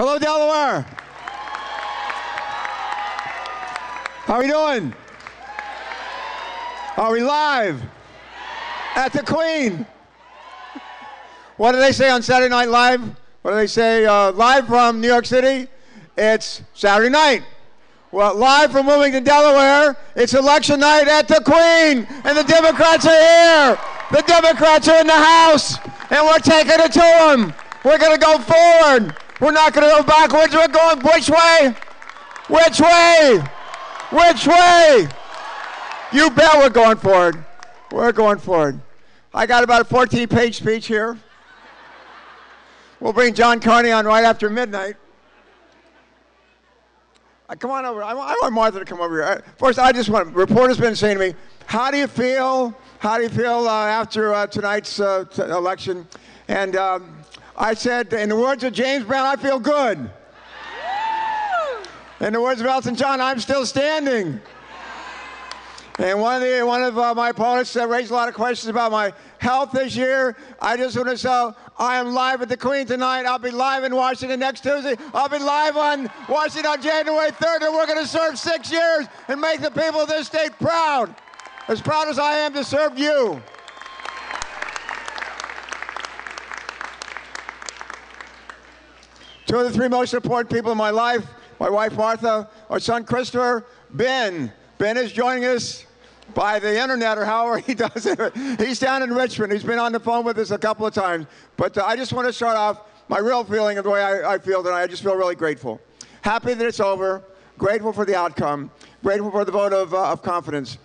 Hello, Delaware. How are we doing? Are we live at the Queen? What do they say on Saturday Night Live? What do they say? Live from New York City, it's Saturday night. Well, live from Wilmington, Delaware, it's election night at the Queen, and the Democrats are here. The Democrats are in the House, and we're taking it to them. We're going to go forward. We're not going to go backwards. We're going which way? Which way? Which way? You bet we're going forward. We're going forward. I got about a 14-page speech here. We'll bring John Carney on right after midnight. Come on over. I want Martha to come over here. First, I just want, reporters been saying to me, how do you feel? How do you feel after tonight's election? And I said, in the words of James Brown, I feel good. In the words of Elton John, I'm still standing. And one of my opponents raised a lot of questions about my health this year. I just want to say, I am live at the Queen tonight. I'll be live in Washington next Tuesday. I'll be live on Washington on January 3rd, and we're going to serve 6 years and make the people of this state proud. As proud as I am to serve you. Two of the three most important people in my life, my wife Martha, our son Christopher, Ben. Ben is joining us by the internet or however he does it. He's down in Richmond. He's been on the phone with us a couple of times. But I just want to start off my real feeling of the way I feel tonight. I just feel really grateful. Happy that it's over. Grateful for the outcome. Grateful for the vote of confidence.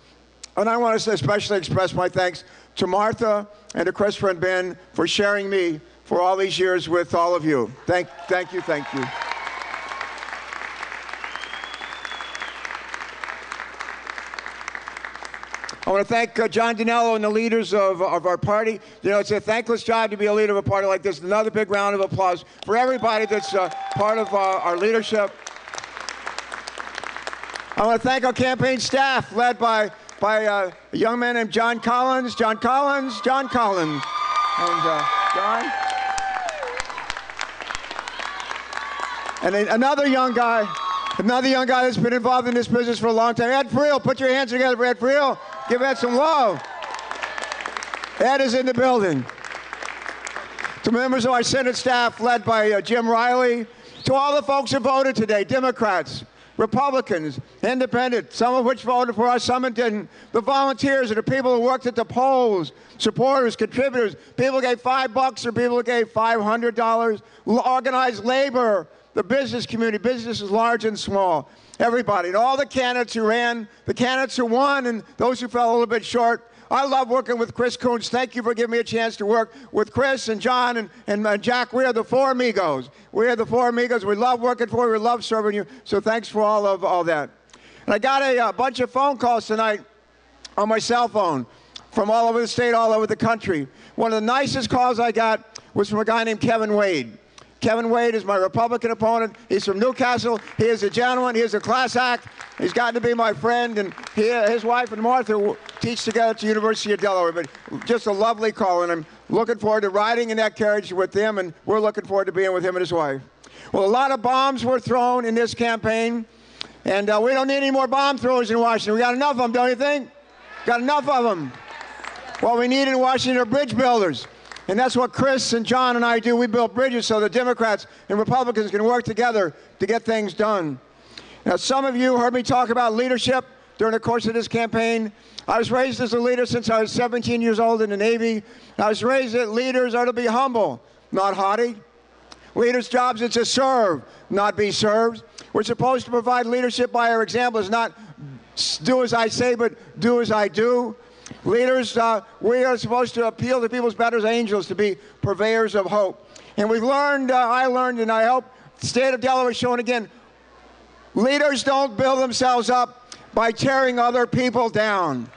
And I want to especially express my thanks to Martha and to Christopher and Ben for sharing me for all these years with all of you. Thank you, thank you. I want to thank John Dinello and the leaders of our party. You know, it's a thankless job to be a leader of a party like this. Another big round of applause for everybody that's part of our leadership. I want to thank our campaign staff, led by a young man named John Collins. John Collins. And John. And another young guy that's been involved in this business for a long time. Ed Friel, put your hands together for Ed Friel. Give Ed some love. Ed is in the building. To members of our Senate staff, led by Jim Riley. To all the folks who voted today, Democrats, Republicans, Independent, some of which voted for us, some didn't. The volunteers and the people who worked at the polls, supporters, contributors, people who gave $5 or people who gave $500, organized labor, the business community, businesses large and small, everybody, and all the candidates who ran, the candidates who won, and those who fell a little bit short. I love working with Chris Coons. Thank you for giving me a chance to work with Chris and John and Jack. We are the four amigos. We are the four amigos. We love working for you. We love serving you. So thanks for all that. And I got a bunch of phone calls tonight on my cell phone from all over the state, all over the country. One of the nicest calls I got was from a guy named Kevin Wade. Kevin Wade is my Republican opponent. He's from Newcastle. He is a gentleman. He is a class act. He's gotten to be my friend, and his wife and Martha teach together at the University of Delaware. But just a lovely call, and I'm looking forward to riding in that carriage with him, and we're looking forward to being with him and his wife. Well, a lot of bombs were thrown in this campaign, and we don't need any more bomb throwers in Washington. We got enough of them, don't you think? Got enough of them. What we need in Washington are bridge builders. And that's what Chris and John and I do. We build bridges so the Democrats and Republicans can work together to get things done. Now, some of you heard me talk about leadership during the course of this campaign. I was raised as a leader since I was 17 years old in the Navy. I was raised that leaders are to be humble, not haughty. Leaders' jobs is to serve, not be served. We're supposed to provide leadership by our example. It's not do as I say, but do as I do. Leaders, we are supposed to appeal to people's better angels, to be purveyors of hope. And we've learned, I learned, and I hope the state of Delaware is showing again, leaders don't build themselves up by tearing other people down.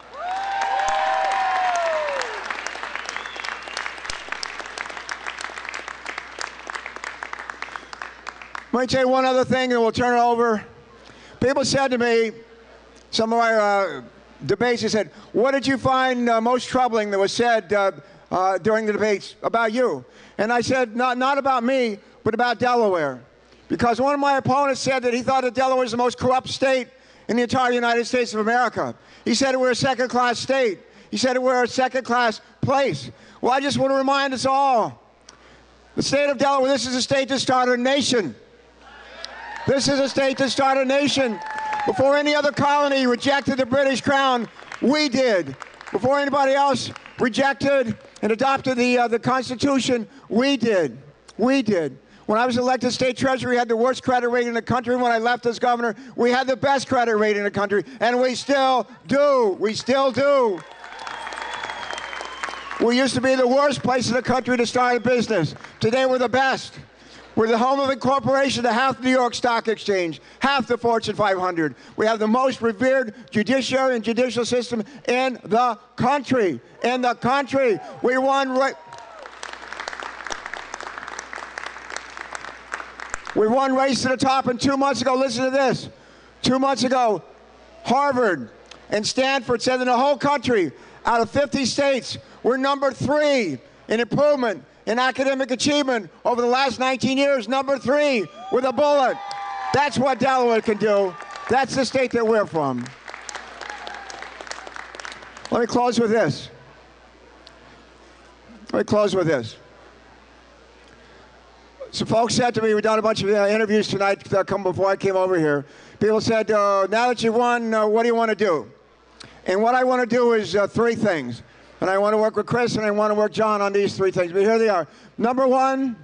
Let me tell you one other thing, and we'll turn it over. People said to me, some of our debates, he said, what did you find most troubling that was said during the debates about you? And I said, not about me, but about Delaware. because one of my opponents said that he thought that Delaware was the most corrupt state in the entire United States of America. He said that we're a second-class state. He said that we're a second-class place. Well, I just want to remind us all, the state of Delaware, this is a state that started a nation. This is a state that started a nation. Before any other colony rejected the British crown, we did. Before anybody else rejected and adopted the Constitution, we did. We did. When I was elected state treasurer, we had the worst credit rating in the country. When I left as governor, we had the best credit rating in the country, and we still do. We still do. We used to be the worst place in the country to start a business. Today, we're the best. We're the home of incorporation to half the New York Stock Exchange, half the Fortune 500. We have the most revered judiciary and judicial system in the country. In the country. We won race to the top, and 2 months ago, listen to this. 2 months ago, Harvard and Stanford said in the whole country, out of 50 states, we're number 3 in improvement in academic achievement over the last 19 years, number 3 with a bullet. That's what Delaware can do. That's the state that we're from. Let me close with this. Let me close with this. So folks said to me, we've done a bunch of interviews tonight before I came over here. People said, now that you won, what do you want to do? And what I want to do is 3 things. And I want to work with Chris, and I want to work John on these 3 things. But here they are. Number one,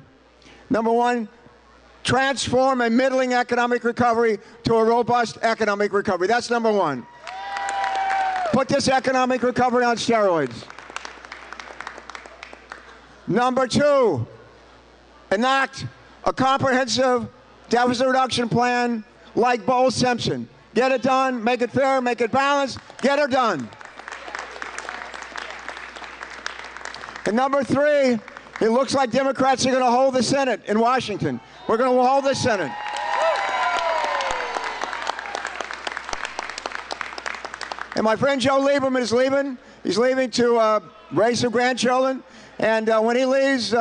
transform a middling economic recovery to a robust economic recovery. That's number 1. Put this economic recovery on steroids. Number 2, enact a comprehensive deficit reduction plan like Bowles-Simpson. Get it done, make it fair, make it balanced, get it done. And number 3, it looks like Democrats are going to hold the Senate in Washington. We're going to hold the Senate. And my friend Joe Lieberman is leaving. He's leaving to raise some grandchildren. And when he leaves,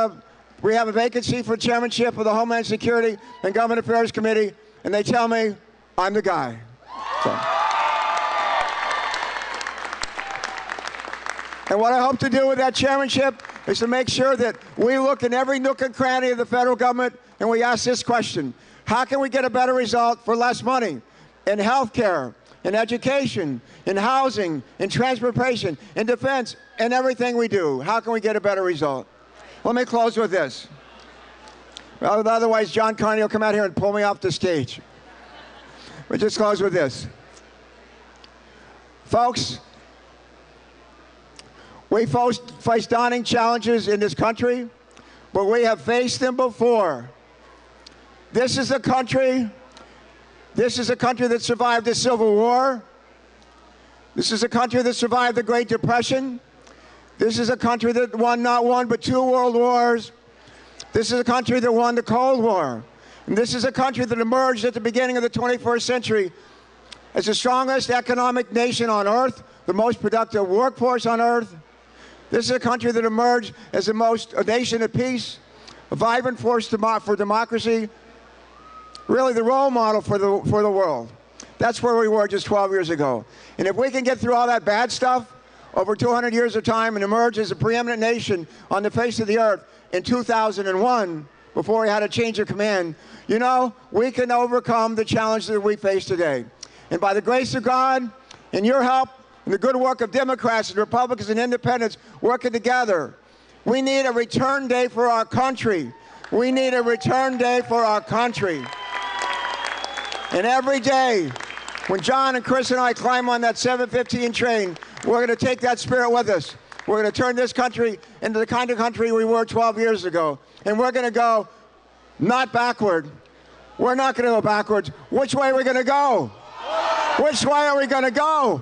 we have a vacancy for chairmanship of the Homeland Security and Government Affairs Committee. And they tell me I'm the guy. So. And what I hope to do with that chairmanship is to make sure that we look in every nook and cranny of the federal government and we ask this question: how can we get a better result for less money in health care, in education, in housing, in transportation, in defense, in everything we do? How can we get a better result? Let me close with this. Well, otherwise, John Carney will come out here and pull me off the stage. But just close with this. Folks, we face daunting challenges in this country, but we have faced them before. This is a country that survived the Civil War. This is a country that survived the Great Depression. This is a country that won not 1 but 2 world wars. This is a country that won the Cold War. And this is a country that emerged at the beginning of the 21st century as the strongest economic nation on earth, the most productive workforce on earth. This is a country that emerged as a nation at peace, a vibrant force for democracy, really the role model for the world. That's where we were just 12 years ago. And if we can get through all that bad stuff over 200 years of time and emerge as a preeminent nation on the face of the earth in 2001, before we had a change of command, you know, we can overcome the challenges that we face today. And by the grace of God and your help and the good work of Democrats and Republicans and Independents working together, we need a return day for our country. We need a return day for our country. And every day, when John and Chris and I climb on that 7:15 train, we're going to take that spirit with us. We're going to turn this country into the kind of country we were 12 years ago. And we're going to go not backward. We're not going to go backwards. Which way are we going to go? Which way are we going to go?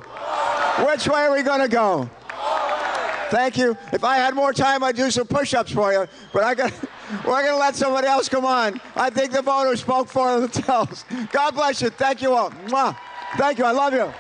Which way are we going to go? Thank you. If I had more time, I'd do some push-ups for you. But we're going to let somebody else come on. I think the voters spoke for themselves. God bless you. Thank you all. Mwah. Thank you. I love you.